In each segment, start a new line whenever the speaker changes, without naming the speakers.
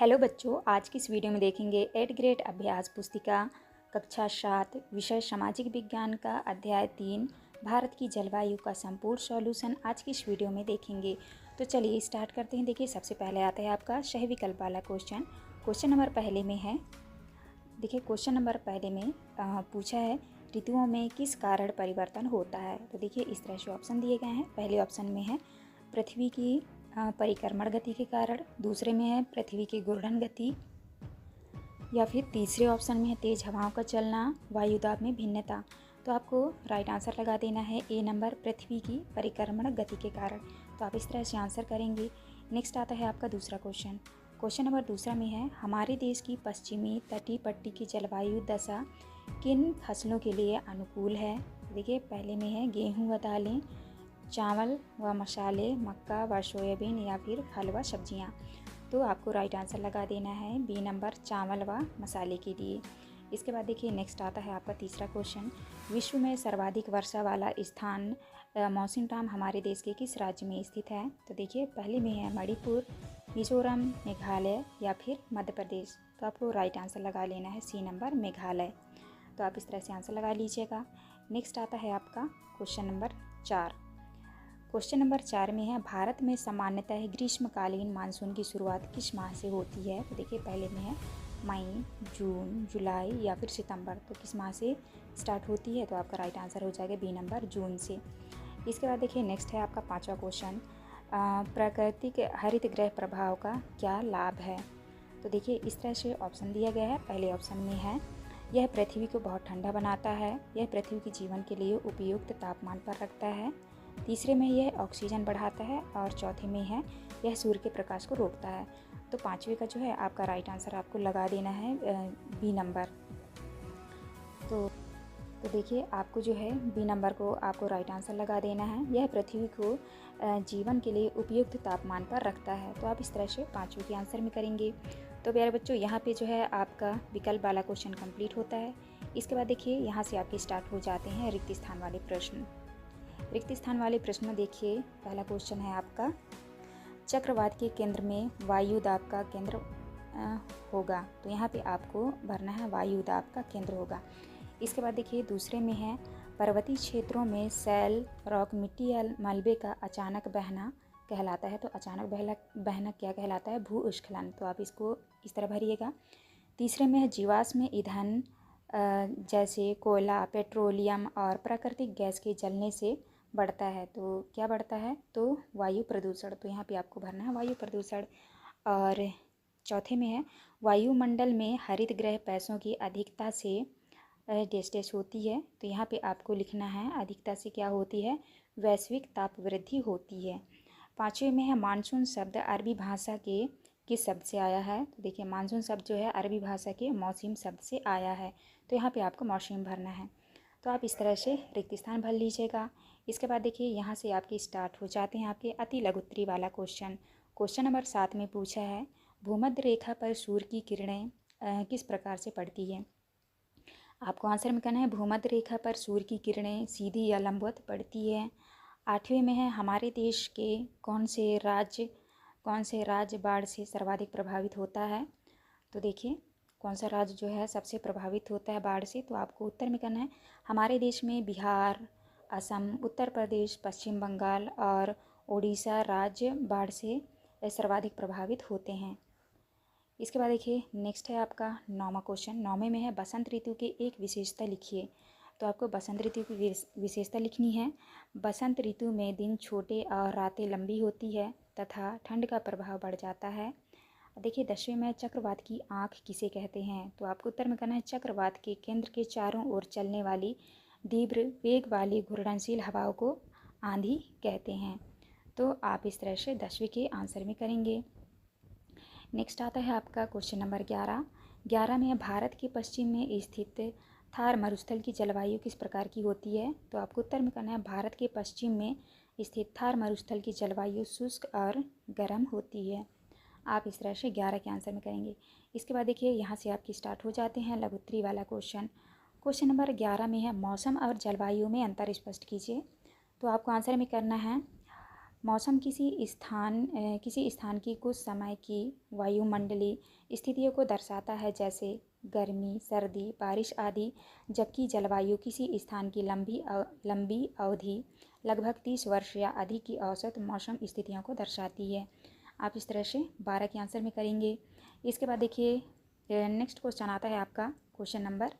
Hello बच्चों, आज की इस वीडियो में देखेंगे 8th ग्रेड अभ्यास पुस्तिका कक्षा 7 विषय सामाजिक विज्ञान का अध्याय 3 भारत की जलवायु का संपूर्ण सॉल्यूशन आज की इस वीडियो में देखेंगे। तो चलिए स्टार्ट करते हैं। देखिए, सबसे पहले आता है आपका सही विकल्प वाला क्वेश्चन। क्वेश्चन नंबर पहले में है, देखिए क्वेश्चन नंबर पहले में पूछा है ऋतुओं में किस कारण परिवर्तन होता है। तो देखिए इस तरह से ऑप्शन दिए गए हैं। पहले ऑप्शन में है पृथ्वी की परिक्रमण गति के कारण, दूसरे में है पृथ्वी की घूर्णन गति, या फिर तीसरे ऑप्शन में है तेज हवाओं का चलना, वायुदाब में भिन्नता। तो आपको राइट आंसर लगा देना है ए नंबर, पृथ्वी की परिक्रमण गति के कारण। तो आप इस तरह से आंसर करेंगे। नेक्स्ट आता है आपका दूसरा क्वेश्चन। क्वेश्चन नंबर दूसरा में है हमारे देश की पश्चिमी तटीय पट्टी की जलवायु दशा किन फसलों के लिए अनुकूल है। देखिए पहले में है गेहूँ व दालें, चावल व मसाले, मक्का व सोयाबीन, या फिर फल व सब्जियाँ। तो आपको राइट आंसर लगा देना है बी नंबर, चावल व मसाले के लिए। इसके बाद देखिए नेक्स्ट आता है आपका तीसरा क्वेश्चन। विश्व में सर्वाधिक वर्षा वाला स्थान मौसिनराम हमारे देश के किस राज्य में स्थित है। तो देखिए पहले में है मणिपुर, मिजोरम, मेघालय, या फिर मध्य प्रदेश। तो आपको राइट आंसर लगा लेना है सी नंबर, मेघालय। तो आप इस तरह से आंसर लगा लीजिएगा। नेक्स्ट आता है आपका क्वेश्चन नंबर 4। क्वेश्चन नंबर 4 में है भारत में सामान्यतः ग्रीष्मकालीन मानसून की शुरुआत किस माह से होती है। तो देखिए पहले में है मई, जून, जुलाई, या फिर सितंबर। तो किस माह से स्टार्ट होती है। तो आपका राइट आंसर हो जाएगा बी नंबर, जून से। इसके बाद देखिए नेक्स्ट है आपका पांचवा क्वेश्चन। प्राकृतिक हरित गृह प्रभाव का क्या लाभ है। तो देखिए इस तरह से ऑप्शन दिया गया है। पहले ऑप्शन में है यह पृथ्वी को बहुत ठंडा बनाता है, यह पृथ्वी के जीवन के लिए उपयुक्त तापमान पर रखता है, तीसरे में यह ऑक्सीजन बढ़ाता है, और चौथे में है यह सूर्य के प्रकाश को रोकता है। तो पांचवे का जो है आपका राइट आंसर आपको लगा देना है बी नंबर। तो देखिए आपको जो है बी नंबर को आपको राइट आंसर लगा देना है। यह पृथ्वी को जीवन के लिए उपयुक्त तापमान पर रखता है। तो आप इस तरह से पाँचों के आंसर में करेंगे। तो प्यारे बच्चों, यहाँ पे जो है आपका विकल्प वाला क्वेश्चन कंप्लीट होता है। इसके बाद देखिए यहाँ से आपके स्टार्ट हो जाते हैं रिक्त स्थान वाले प्रश्न। रिक्त स्थान वाले प्रश्न देखिए, पहला क्वेश्चन है आपका चक्रवात के केंद्र में वायु दाब का केंद्र होगा। तो यहाँ पे आपको भरना है वायु दाब का केंद्र होगा। इसके बाद देखिए दूसरे में है पर्वतीय क्षेत्रों में सैल, रॉक, मिट्टी या मलबे का अचानक बहना कहलाता है। तो अचानक बहना क्या कहलाता है, भूस्खलन। तो आप इसको इस तरह भरिएगा। तीसरे में है जीवाश्म ईंधन जैसे कोयला, पेट्रोलियम और प्राकृतिक गैस के जलने से बढ़ता है। तो क्या बढ़ता है, तो वायु प्रदूषण। तो यहाँ पे आपको भरना है वायु प्रदूषण। और चौथे में है वायुमंडल में हरित गृह पैसों की अधिकता से डेस्टेस होती है। तो यहाँ पे आपको लिखना है अधिकता से क्या होती है, वैश्विक ताप वृद्धि होती है। पाँचवें में है मानसून शब्द अरबी भाषा के किस शब्द से आया है। तो देखिए मानसून शब्द जो है अरबी भाषा के मौसम शब्द से आया है। तो यहाँ पे आपको मौसम भरना है। तो आप इस तरह से रिक्त स्थान भर लीजिएगा। इसके बाद देखिए यहाँ से आपके स्टार्ट हो जाते हैं आपके अति लघुत्तरी वाला क्वेश्चन। क्वेश्चन नंबर 7 में पूछा है भूमध्य रेखा पर सूर्य की किरणें किस प्रकार से पड़ती है। आपको आंसर में कहना है भूमध्य रेखा पर सूर्य की किरणें सीधी या लंबवत पड़ती है। आठवें में है हमारे देश के कौन से राज्य बाढ़ से सर्वाधिक प्रभावित होता है। तो देखिए कौन सा राज्य जो है सबसे प्रभावित होता है बाढ़ से। तो आपको उत्तर में करना है हमारे देश में बिहार, असम, उत्तर प्रदेश, पश्चिम बंगाल और उड़ीसा राज्य बाढ़ से सर्वाधिक प्रभावित होते हैं। इसके बाद देखिए नेक्स्ट है आपका 9वां क्वेश्चन। 9वें में है बसंत ऋतु की एक विशेषता लिखिए। तो आपको बसंत ऋतु की विशेषता लिखनी है। बसंत ऋतु में दिन छोटे और रातें लंबी होती है तथा ठंड का प्रभाव बढ़ जाता है। देखिए 10वें में चक्रवात की आँख किसे कहते हैं। तो आपको उत्तर में करना है चक्रवात के केंद्र के चारों ओर चलने वाली तीव्र वेग वाली घूर्णनशील हवाओं को आंधी कहते हैं। तो आप इस तरह से 10वें के आंसर में करेंगे। नेक्स्ट आता है आपका क्वेश्चन नंबर 11। 11 में भारत के पश्चिम में स्थित थार मरुस्थल की जलवायु किस प्रकार की होती है। तो आपको उत्तर में करना है भारत के पश्चिम में स्थित थार मरुस्थल की जलवायु शुष्क और गर्म होती है। आप इस तरह से 11 के आंसर में करेंगे। इसके बाद देखिए यहाँ से आपकी स्टार्ट हो जाते हैं लघुत्तरी वाला क्वेश्चन। क्वेश्चन नंबर 11 में है मौसम और जलवायु में अंतर स्पष्ट कीजिए। तो आपको आंसर में करना है मौसम किसी स्थान की कुछ समय की वायुमंडलीय स्थितियों को दर्शाता है, जैसे गर्मी, सर्दी, बारिश आदि। जबकि जलवायु किसी स्थान की लंबी अवधि, लगभग 30 वर्ष या अधिक की औसत मौसम स्थितियों को दर्शाती है। आप इस तरह से 12 के आंसर में करेंगे। इसके बाद देखिए नेक्स्ट क्वेश्चन आता है आपका क्वेश्चन नंबर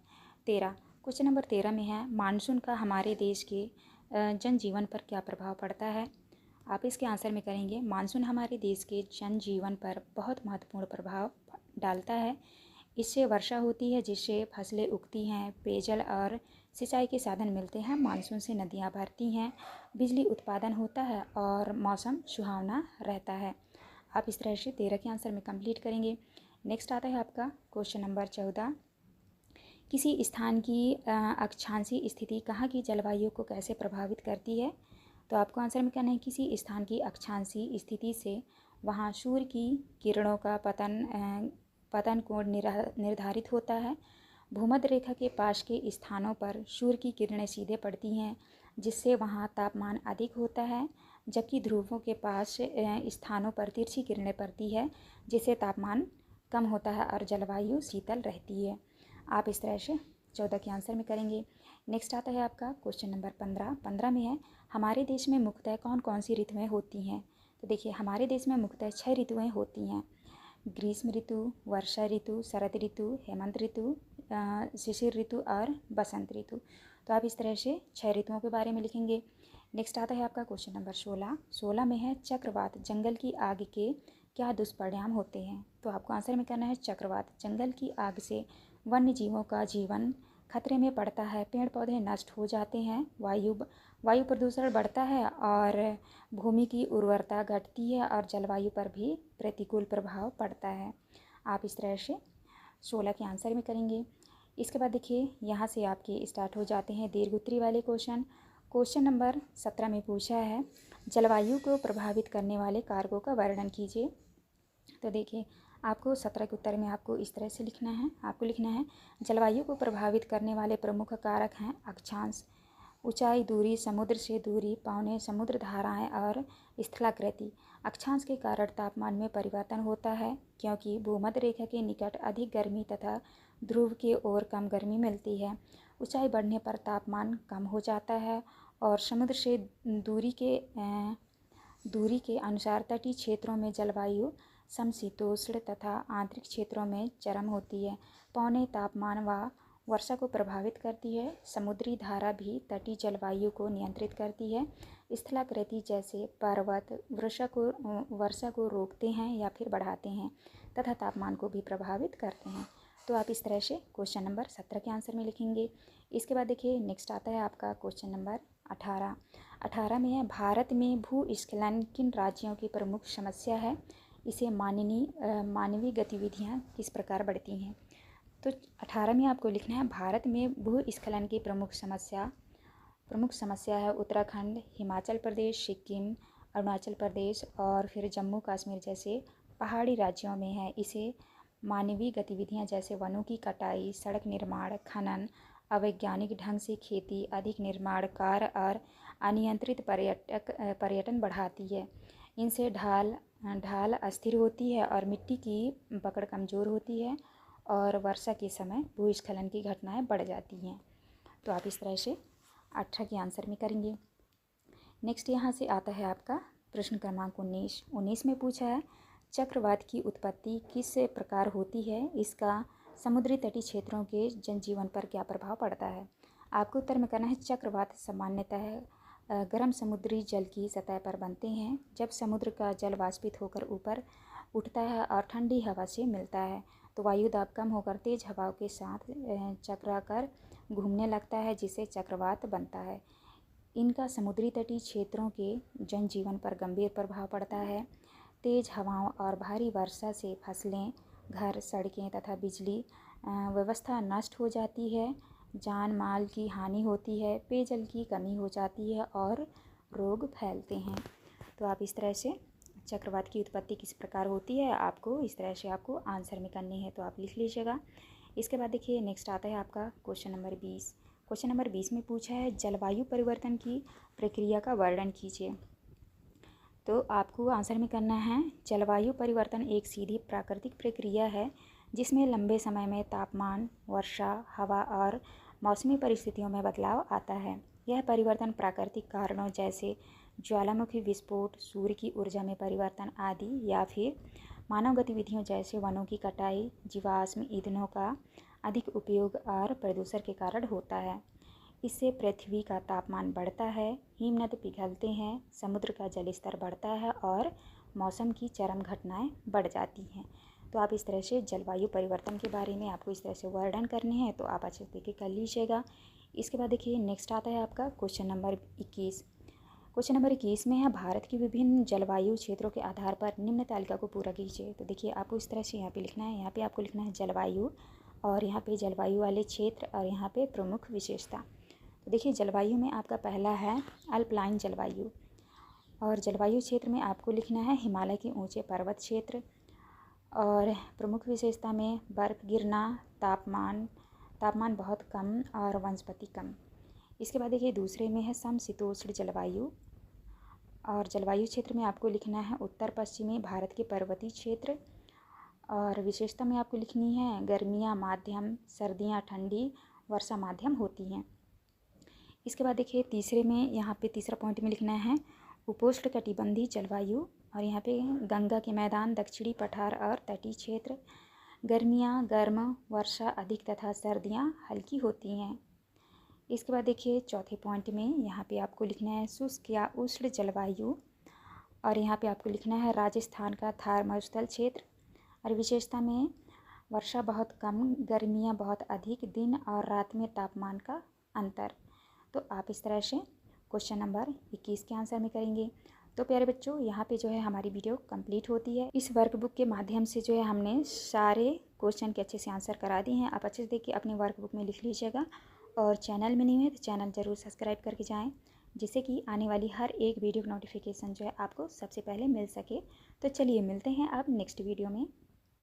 13। क्वेश्चन नंबर 13 में है, मानसून का हमारे देश के जनजीवन पर क्या प्रभाव पड़ता है। आप इसके आंसर में करेंगे, मानसून हमारे देश के जनजीवन पर बहुत महत्वपूर्ण प्रभाव डालता है। इससे वर्षा होती है, जिससे फसलें उगती हैं, पेयजल और सिंचाई के साधन मिलते हैं। मानसून से नदियाँ भरती हैं, बिजली उत्पादन होता है और मौसम सुहावना रहता है। आप इस तरह से 13 के आंसर में कंप्लीट करेंगे। नेक्स्ट आता है आपका क्वेश्चन नंबर 14। किसी स्थान की अक्षांशीय स्थिति कहाँ की जलवायु को कैसे प्रभावित करती है। तो आपको आंसर में करना है, किसी स्थान की अक्षांशीय स्थिति से वहाँ सूर्य की किरणों का पतन कोण निर्धारित होता है। भूमध्य रेखा के पास के स्थानों पर सूर्य की किरणें सीधे पड़ती हैं, जिससे वहाँ तापमान अधिक होता है, जबकि ध्रुवों के पास स्थानों पर तिरछी किरणें पड़ती है, जिससे तापमान कम होता है और जलवायु शीतल रहती है। आप इस तरह से 14 के आंसर में करेंगे। नेक्स्ट आता है आपका क्वेश्चन नंबर 15। 15 में है, हमारे देश में मुख्यतः कौन कौन सी ऋतुएं होती हैं। तो देखिए हमारे देश में मुख्यतः 6 ऋतुएं होती हैं। ग्रीष्म ऋतु, वर्षा ऋतु, शरद ऋतु, हेमंत ऋतु, शिशिर ऋतु और बसंत ऋतु। तो आप इस तरह से 6 ऋतुओं के बारे में लिखेंगे। नेक्स्ट आता है आपका क्वेश्चन नंबर 16। 16 में है, चक्रवात जंगल की आग के क्या दुष्परिणाम होते हैं। तो आपको आंसर में करना है, चक्रवात जंगल की आग से वन्य जीवों का जीवन खतरे में पड़ता है, पेड़ पौधे नष्ट हो जाते हैं, वायु प्रदूषण बढ़ता है और भूमि की उर्वरता घटती है और जलवायु पर भी प्रतिकूल प्रभाव पड़ता है। आप इस तरह से 16 के आंसर में करेंगे। इसके बाद देखिए यहाँ से आपके स्टार्ट हो जाते हैं दीर्घ उत्तरी वाले क्वेश्चन। क्वेश्चन नंबर 17 में पूछा है, जलवायु को प्रभावित करने वाले कारकों का वर्णन कीजिए। तो देखिए आपको 17 के उत्तर में आपको इस तरह से लिखना है। आपको लिखना है, जलवायु को प्रभावित करने वाले प्रमुख कारक हैं अक्षांश, ऊंचाई, दूरी, समुद्र से दूरी, पवनें, समुद्र धाराएं और स्थलाकृति। अक्षांश के कारण तापमान में परिवर्तन होता है, क्योंकि भूमध्य रेखा के निकट अधिक गर्मी तथा ध्रुव की ओर कम गर्मी मिलती है। ऊंचाई बढ़ने पर तापमान कम हो जाता है और समुद्र से दूरी के अनुसार तटीय क्षेत्रों में जलवायु समशीतोष्ण तथा आंतरिक क्षेत्रों में चरम होती है। पौने तापमान व वर्षा को प्रभावित करती है। समुद्री धारा भी तटीय जलवायु को नियंत्रित करती है। स्थलाकृति जैसे पर्वत वर्षा को रोकते हैं या फिर बढ़ाते हैं तथा तापमान को भी प्रभावित करते हैं। तो आप इस तरह से क्वेश्चन नंबर 17 के आंसर में लिखेंगे। इसके बाद देखिए नेक्स्ट आता है आपका क्वेश्चन नंबर 18। 18 में है, भारत में भूस्खलन किन राज्यों की प्रमुख समस्या है, इसे मानवीय गतिविधियाँ किस प्रकार बढ़ती हैं। तो 18 में आपको लिखना है, भारत में भूस्खलन की प्रमुख समस्या है उत्तराखंड, हिमाचल प्रदेश, सिक्किम, अरुणाचल प्रदेश और फिर जम्मू कश्मीर जैसे पहाड़ी राज्यों में है। इसे मानवीय गतिविधियां जैसे वनों की कटाई, सड़क निर्माण, खनन, अवैज्ञानिक ढंग से खेती, अधिक निर्माण कार्य और अनियंत्रित पर्यटन बढ़ाती है। इनसे ढाल अस्थिर होती है और मिट्टी की पकड़ कमज़ोर होती है और वर्षा के समय भूस्खलन की घटनाएं बढ़ जाती हैं। तो आप इस तरह से 18 के आंसर में करेंगे। नेक्स्ट यहाँ से आता है आपका प्रश्न क्रमांक 19। 19 में पूछा है, चक्रवात की उत्पत्ति किस प्रकार होती है, इसका समुद्री तटीय क्षेत्रों के जनजीवन पर क्या प्रभाव पड़ता है। आपको उत्तर में करना है, चक्रवात सामान्यतः गर्म समुद्री जल की सतह पर बनते हैं। जब समुद्र का जल वाष्पित होकर ऊपर उठता है और ठंडी हवा से मिलता है तो वायु दाब कम होकर तेज हवाओं के साथ चक्राकार घूमने लगता है, जिससे चक्रवात बनता है। इनका समुद्री तटीय क्षेत्रों के जनजीवन पर गंभीर प्रभाव पड़ता है। तेज हवाओं और भारी वर्षा से फसलें, घर, सड़कें तथा बिजली व्यवस्था नष्ट हो जाती है, जान माल की हानि होती है, पेयजल की कमी हो जाती है और रोग फैलते हैं। तो आप इस तरह से चक्रवात की उत्पत्ति किस प्रकार होती है आपको इस तरह से आपको आंसर में करनी है, तो आप लिख लीजिएगा। इसके बाद देखिए नेक्स्ट आता है आपका क्वेश्चन नंबर 20। क्वेश्चन नंबर 20 में पूछा है, जलवायु परिवर्तन की प्रक्रिया का वर्णन कीजिए। तो आपको आंसर में करना है, जलवायु परिवर्तन एक सीधी प्राकृतिक प्रक्रिया है जिसमें लंबे समय में तापमान, वर्षा, हवा और मौसमी परिस्थितियों में बदलाव आता है। यह परिवर्तन प्राकृतिक कारणों जैसे ज्वालामुखी विस्फोट, सूर्य की ऊर्जा में परिवर्तन आदि या फिर मानव गतिविधियों जैसे वनों की कटाई, जीवाश्म ईंधनों का अधिक उपयोग और प्रदूषण के कारण होता है। इससे पृथ्वी का तापमान बढ़ता है, हिमनद पिघलते हैं, समुद्र का जल स्तर बढ़ता है और मौसम की चरम घटनाएं बढ़ जाती हैं। तो आप इस तरह से जलवायु परिवर्तन के बारे में आपको इस तरह से वर्णन करने हैं, तो आप अच्छे से देखिए कर लीजिएगा। इसके बाद देखिए नेक्स्ट आता है आपका क्वेश्चन नंबर 21। क्वेश्चन नंबर 21 में है, भारत की विभिन्न जलवायु क्षेत्रों के आधार पर निम्न तालिका को पूरा कीजिए। तो देखिए आपको इस तरह से यहाँ पे लिखना है, यहाँ पे आपको लिखना है जलवायु और यहाँ पे जलवायु वाले क्षेत्र और यहाँ पे प्रमुख विशेषता। तो देखिए जलवायु में आपका पहला है अल्पलाइन जलवायु और जलवायु क्षेत्र में आपको लिखना है हिमालय के ऊंचे पर्वत क्षेत्र और प्रमुख विशेषता में बर्फ़ गिरना, तापमान बहुत कम और वनस्पति कम। इसके बाद देखिए दूसरे में है समशीतोष्ण जलवायु और जलवायु क्षेत्र में आपको लिखना है उत्तर पश्चिमी भारत के पर्वतीय क्षेत्र और विशेषता में आपको लिखनी है गर्मियाँ माध्यम, सर्दियाँ ठंडी, वर्षा माध्यम होती हैं। इसके बाद देखिए तीसरे में यहाँ पे तीसरा पॉइंट में लिखना है उपोष्ण कटिबंधीय जलवायु और यहाँ पे गंगा के मैदान, दक्षिणी पठार और तटीय क्षेत्र, गर्मियाँ गर्म, वर्षा अधिक तथा सर्दियाँ हल्की होती हैं। इसके बाद देखिए चौथे पॉइंट में यहाँ पे आपको लिखना है शुष्क या उष्ण जलवायु और यहाँ पे आपको लिखना है राजस्थान का थार मरुस्थल क्षेत्र और विशेषता में वर्षा बहुत कम, गर्मियाँ बहुत अधिक, दिन और रात में तापमान का अंतर। तो आप इस तरह से क्वेश्चन नंबर 21 के आंसर में करेंगे। तो प्यारे बच्चों यहाँ पे जो है हमारी वीडियो कंप्लीट होती है। इस वर्कबुक के माध्यम से जो है हमने सारे क्वेश्चन के अच्छे से आंसर करा दिए हैं। आप अच्छे से देखिए अपने वर्कबुक में लिख लीजिएगा और चैनल में नहीं है तो चैनल ज़रूर सब्सक्राइब करके जाएँ, जिससे कि आने वाली हर एक वीडियो नोटिफिकेशन जो है आपको सबसे पहले मिल सके। तो चलिए मिलते हैं अब नेक्स्ट वीडियो में।